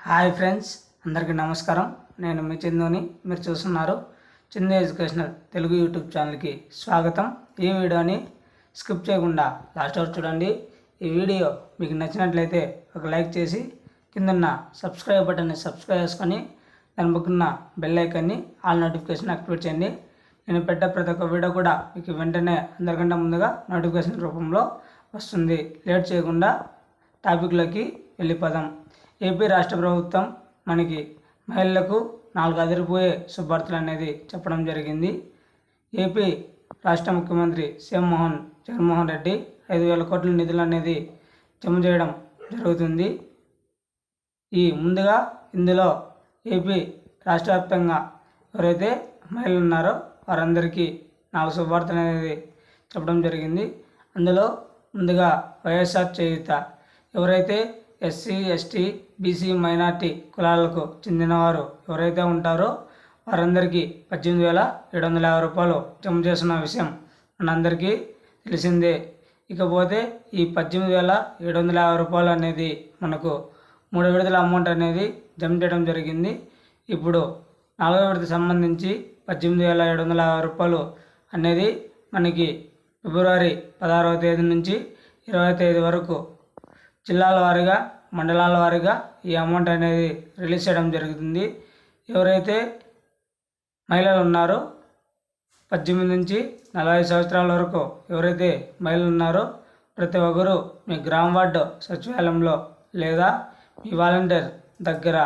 Hi friends, అందరికీ నమస్కారం. నేను మీ చందుని. మీరు చూస్తున్నారు చందు ఎడ్యుకేషనల్ తెలుగు యూట్యూబ్ ఛానల్కి స్వాగతం. ఈ వీడియోని స్కిప్ చేయకుండా లాస్ట్ వరకు చూడండి. ఈ వీడియో మీకు నచ్చినట్లయితే ఒక లైక్ చేసి కిందన్న సబ్స్క్రైబ్ బటన్ని సబ్స్క్రైబ్ చేసుకొని దాని పక్కన బెల్ ఐకాన్ని ఆల్ నోటిఫికేషన్ యాక్టివేట్ చేయండి. నేను పెట్టే ప్రతి ఒక్క వీడియో కూడా మీకు వెంటనే అందరికంటే ముందుగా నోటిఫికేషన్ రూపంలో వస్తుంది. లేట్ చేయకుండా టాపిక్లోకి వెళ్ళిపోదాం. ఏపీ రాష్ట్ర ప్రభుత్వం మనకి మహిళలకు 4 అదిరిపోయే శుభార్తలు అనేది చెప్పడం జరిగింది. ఏపీ రాష్ట్ర ముఖ్యమంత్రి జగన్మోహన్ రెడ్డి 5,000 కోట్ల నిధులు అనేది జమ చేయడం జరుగుతుంది. ముందుగా ఇందులో ఏపీ రాష్ట్ర వ్యాప్తంగా ఎవరైతే మహిళలు ఉన్నారో వారందరికీ 4 శుభార్తలు అనేది చెప్పడం జరిగింది. అందులో ముందుగా వైఎస్ఆర్ చేయూత, ఎవరైతే ఎస్సీ, ఎస్టీ, బీసీ, మైనార్టీ కులాలకు చెందినవారు ఎవరైతే ఉంటారో వారందరికీ 18,750 రూపాయలు జమ చేస్తున్న విషయం మనందరికీ తెలిసిందే. ఇకపోతే ఈ 18,750 రూపాయలు అనేది మనకు 3 విడతల అమౌంట్ అనేది జమ చేయడం జరిగింది. ఇప్పుడు 4వ విడత సంబంధించి 18,750 రూపాయలు అనేది మనకి ఫిబ్రవరి 16వ తేదీ నుంచి 20వ తేదీ వరకు జిల్లాల వారీగా, మండలాల వారీగా ఈ అమౌంట్ అనేది రిలీజ్ చేయడం జరుగుతుంది. ఎవరైతే మహిళలు ఉన్నారో 18 నుంచి 40 సంవత్సరాల వరకు ఎవరైతే మహిళలు ఉన్నారో ప్రతి ఒక్కరూ మీ గ్రామ వార్డు సచివాలయంలో లేదా మీ వాలంటీర్ దగ్గర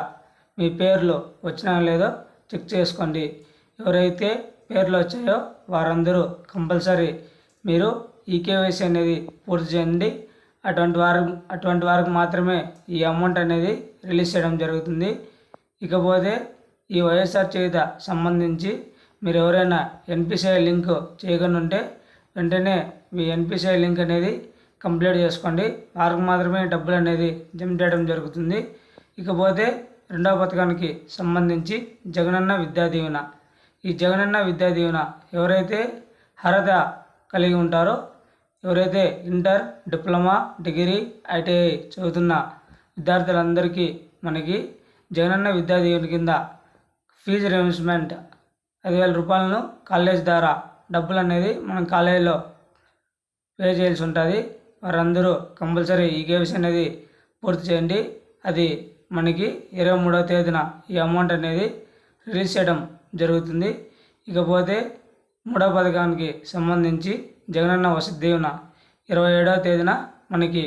మీ పేర్లు వచ్చినా లేదో చెక్ చేసుకోండి. ఎవరైతే పేర్లు వచ్చాయో వారందరూ కంపల్సరీ మీరు ఈకేవైసీ అనేది పూర్తి చేయండి. అటువంటి వారికి మాత్రమే ఈ అమౌంట్ అనేది రిలీజ్ చేయడం జరుగుతుంది. ఇకపోతే ఈ వైఎస్ఆర్ చేయూత సంబంధించి మీరు ఎవరైనా ఎన్పిసిఐ లింక్ చేయకుండా ఉంటే వెంటనే మీ ఎన్పిసిఐ లింక్ అనేది కంప్లీట్ చేసుకోండి. వారికి మాత్రమే డబ్బులు అనేది జమ చేయడం జరుగుతుంది. ఇకపోతే రెండవ పథకానికి సంబంధించి జగనన్న విద్యా దీవెన. ఈ జగనన్న విద్యా దీవెన ఎవరైతే అర్హత కలిగి ఉంటారో, ఎవరైతే ఇంటర్, డిప్లొమా, డిగ్రీ, ఐటీఐ చదువుతున్న విద్యార్థులందరికీ మనకి జగనన్న విద్యా దీవెన కింద ఫీజు రియంబర్స్మెంట్ 5,000 రూపాయలను కాలేజ్ ద్వారా డబ్బులు అనేది మనం కాలేజీలో పే చేయాల్సి ఉంటుంది. వారందరూ కంపల్సరీ ఈ కేవైసీ అనేది పూర్తి చేయండి. అది మనకి 23వ తేదీన ఈ అమౌంట్ అనేది రిలీజ్ చేయడం జరుగుతుంది. ఇకపోతే 3వ పథకానికి సంబంధించి జగనన్న వసతి దీవెన 27వ తేదీన మనకి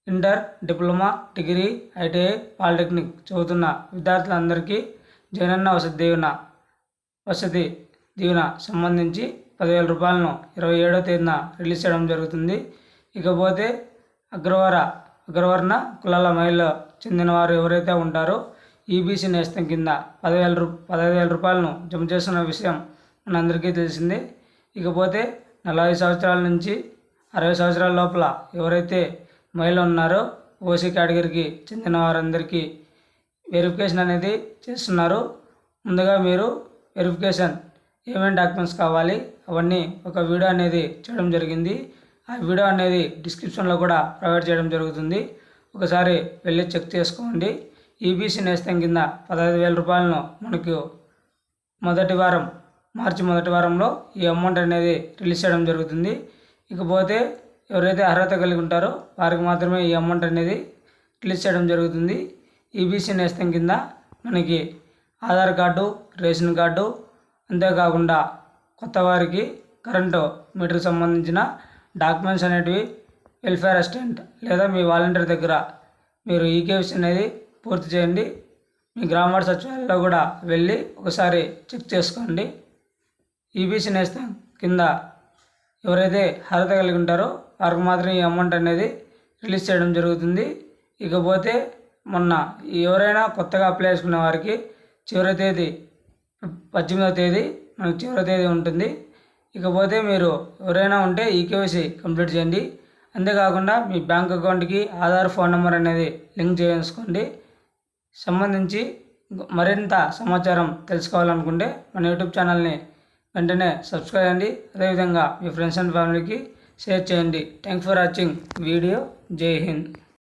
inter, diploma, degree, ITI, polytechnic చదువుతున్న విద్యార్థులందరికీ జగనన్న వసతి దీవెన సంబంధించి 10,000 రూపాయలను 27వ తేదీన రిలీజ్ చేయడం జరుగుతుంది. ఇకపోతే అగ్రవర్ణ కులాల మహిళలు చెందిన వారు ఎవరైతే ఉంటారో ఈబీసీ నేస్తం కింద 15,000 రూపాయలను జమ చేస్తున్న విషయం మనందరికీ తెలిసిందే. ఇకపోతే 40 సంవత్సరాల నుంచి 60 సంవత్సరాల లోపల ఎవరైతే మహిళలు ఉన్నారో ఓసీ కేటగిరీకి చెందిన వారందరికీ వెరిఫికేషన్ అనేది చేస్తున్నారు. ముందుగా మీరు వెరిఫికేషన్ ఏమేమి డాక్యుమెంట్స్ కావాలి అవన్నీ ఒక వీడియో అనేది చేయడం జరిగింది. ఆ వీడియో అనేది డిస్క్రిప్షన్లో కూడా ప్రొవైడ్ చేయడం జరుగుతుంది. ఒకసారి వెళ్ళి చెక్ చేసుకోండి. ఈబీసీ నేస్తం కింద 15,000 రూపాయలను మనకు మార్చి మొదటి వారంలో ఈ అమౌంట్ అనేది రిలీజ్ చేయడం జరుగుతుంది. ఇకపోతే ఎవరైతే అర్హత కలిగి ఉంటారో వారికి మాత్రమే ఈ అమౌంట్ అనేది రిలీజ్ చేయడం జరుగుతుంది. ఈబీసీ నేస్తం కింద మనకి ఆధార్ కార్డు, రేషన్ కార్డు, అంతేకాకుండా కొత్త వారికి కరెంటు మీటర్కి సంబంధించిన డాక్యుమెంట్స్ అనేటివి వెల్ఫేర్ అసిస్టెంట్ లేదా మీ వాలంటీర్ దగ్గర మీరు ఈకేవైసీ అనేది పూర్తి చేయండి. మీ గ్రామ వార్డు సచివాలయంలో కూడా వెళ్ళి ఒకసారి చెక్ చేసుకోండి. ఈబీసీ నేస్తం కింద ఎవరైతే అర్హత కలిగి ఉంటారో వారికి మాత్రం ఈ అమౌంట్ అనేది రిలీజ్ చేయడం జరుగుతుంది. ఇకపోతే మొన్న ఎవరైనా కొత్తగా అప్లై చేసుకునే వారికి చివరి తేదీ 18వ తేదీ మనకు చివరి తేదీ ఉంటుంది. ఇకపోతే మీరు ఎవరైనా ఉంటే ఈకేవైసీ కంప్లీట్ చేయండి. అంతేకాకుండా మీ బ్యాంక్ అకౌంట్కి ఆధార్, ఫోన్ నెంబర్ అనేది లింక్ చేసుకోండి. సంబంధించి మరింత సమాచారం తెలుసుకోవాలనుకుంటే మన యూట్యూబ్ ఛానల్ని వెంటనే సబ్స్క్రైబ్ చేయండి. అదేవిధంగా మీ ఫ్రెండ్స్ అండ్ ఫ్యామిలీకి షేర్ చేయండి. Thanks for watching video. జై హింద్.